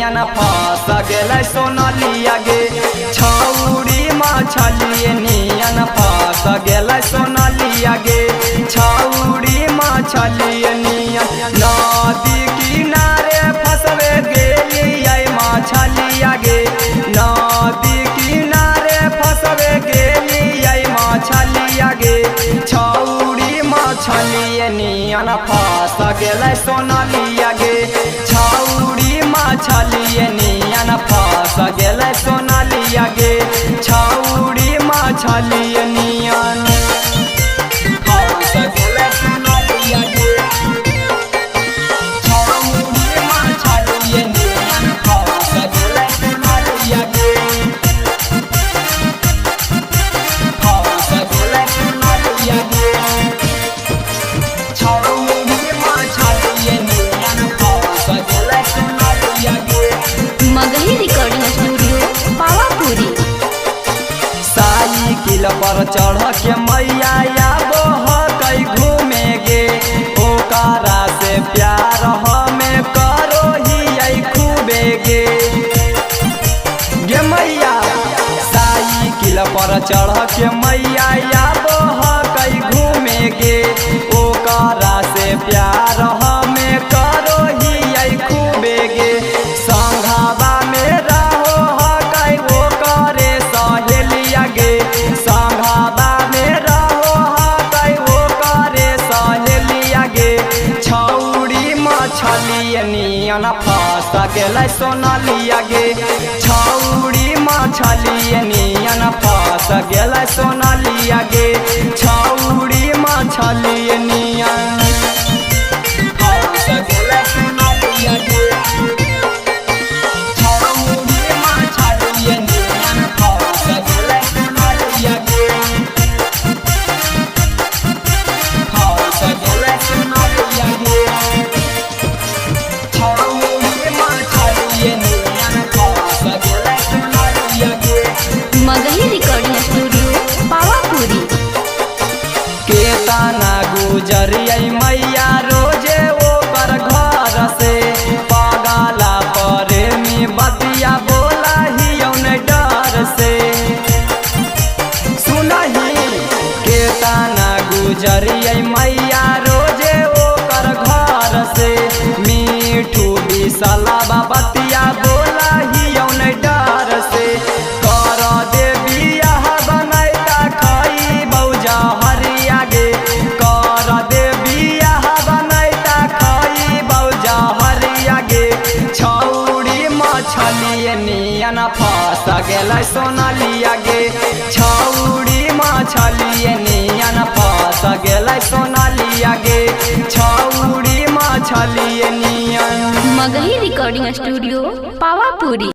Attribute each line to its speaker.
Speaker 1: नियन फंस गेलै सोनालिया गे छौरी मछली नियन फंस गेलै सोनालिया गे छौरी मछली नियन नदी किनारे फंसबे गेलियै मछलिया गे नदी किनारे फंसबे गेलियै मछलिया गे छौरी मछली नियन फंस गेलै सोनालिया गे छौरी मछली नियन फंस गेलै सोनालिया गे छौरी मछली नियन फंस गेलै सोनालिया गे छौरी मछली नियन फंस गेलै सोनालिया गे फंस गेलै सोनालिया गे
Speaker 2: Magahi recording studio Pawapuri.
Speaker 1: Cycle पर चढ़ के मैया आबो कई घूमे गे ओकरा से प्यार हमें करो ही खूबे गे गे मैया साइकिल पर चढ़ के मैया आबो कई घूमे गे ओकरा से प्यार हमें करो ही खूबे गे संघाबा में रहो कई वो करे सहेलिया गे संघाबा में रहो कई वो करे सहेलिया गे छौरी मछली नियन फंस गेलै सोनालिया गे छौरी मछली नियन फंस गेलै सोनालिया गे छौरी मछली नियन फंस गेलै सोनालिया गे छौरी मछली नियन फंस गेलै सोनालिया गे फंस गेलै सोनालिया गे छौरी मछली नियन फंस गेलै सोनालिया गे
Speaker 2: मगही रिकॉर्डिंग स्टूडियो पावापुरी।
Speaker 1: केतना गुजरियै मैया रोजे ओकर घर से पागला प्रेमी बतिया बोला ही डर से सुनही केतना गुजरियै मैया रोजे ओकर घर से मीठू बिसलवा बतिया बोला ही डर से कर दे बियाह बनैता खई बौजा हरिया गे कर दे बियाह बनैता खई बौजा हरिया गे छौरी मछली नियन फंस गेलै सोनालिया गे छौरी मछली नियन फंस गेलै सोनालिया गे छौरी मछली नियन
Speaker 2: मगही रिकॉर्डिंग स्टूडियो पावापुरी।